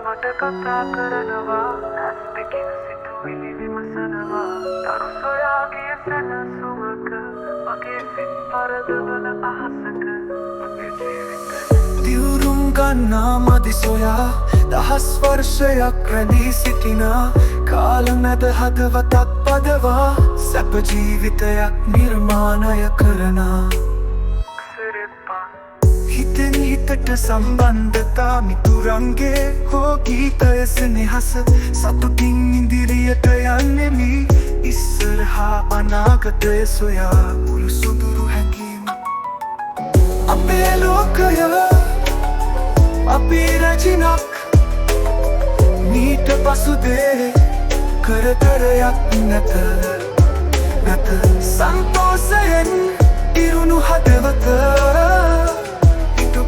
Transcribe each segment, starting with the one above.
මට කතා කරනවා ඇස්තකින් සිතුවිලි විමසනවා තරු සොයා ගිය සැනසුමක මගේ සිත් පරදවන අහසක මගේ ජීවිතය දිවුරුම් ගන්නා මදි සොයා දහස් වර්ෂයක් රැඳී සිටිනා කාල මැද හදවතක් පදවා සැප ජීවිතයක් නිර්මාණය කරනා හිතෙන් හිතට සම්බන්ධතා මිතුරන්ගේ හෝ ගීතය සෙනෙහස සතුටින් ඉදිරියට යන්නෙමි ඉස්සරහා අනාගතය සොයා මුළු සුදුරු හැඟීම අපේ ලෝකය අපි රැජිනක් මීට පසුදේ කරදරයක් නැත සන්තෝෂයෙන් ඉරුණු හදවත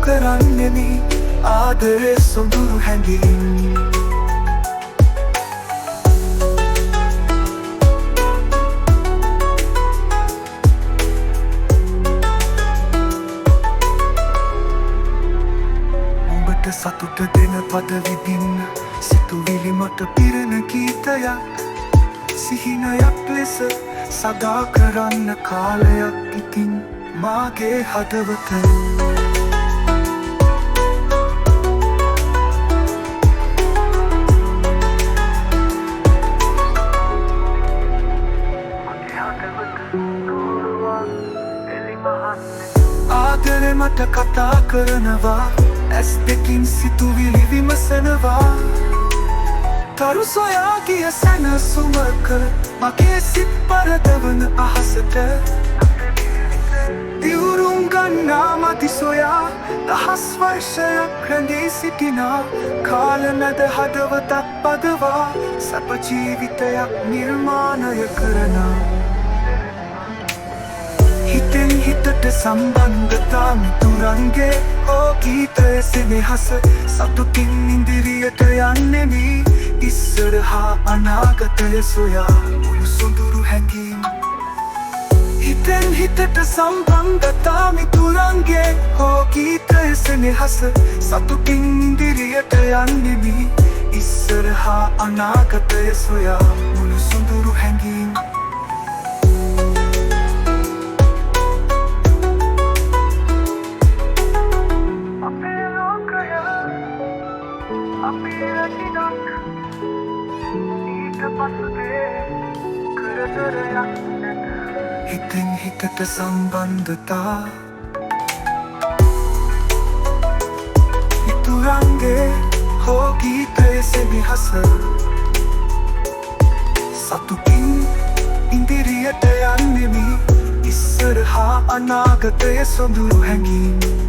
කරන්නෙමි ආදරේ සොඳුරු හැඟීම් ඔබට සතුට දෙන පද විදින්න සිතුවිලි මට පිරෙන ගීතයක් සිහිනයක් ලෙස සදා කරන්න කාලයක් ඉතින් මාගේ හදවත ආදරේ මට කතා කරනවා ඇස් දෙකින් සිතුවිලි විමසනවා තරු සොයා ගිය සැනසුමක මගේ සිත් පරදවන අහසට දිවුරුම් ගන්නා මදි සොයා දහස් වර්ෂයක් රැඳී සිටිනා කාල මැද හදවතක් පදවා සැප ජීවිතයක් නිර්මාණය කරනා හිතෙන් හිතට සම්බන්ධතා මිතුරන්ගේ හෝ ගීතය සෙනෙහස සතුටින් ඉදිරියට යන්නෙමි ඉස්සරහා අනාගතය සොයා මුළු සොඳුරු හැඟීම් හිතෙන් හිතට සම්බන්ධතා මිතුරන්ගේ හෝ ගීතය සෙනෙහස සතුටින් ඉදිරියට යන්නෙමි ඉස්සරහා අනාගතය සොයා මුළු සොඳුරු හැඟීම් අපි රැජිනක් ඊට පසුදේ කරදරයක් නැත හිතෙන් හිතට සම්බන්ධතා මිතුරන්ගේ හෝ ගීතය සෙනෙහස සතුටින් ඉදිරියට යන්නෙමි ඉස්සරහා අනාගතය සොඳුරු හැඟීම්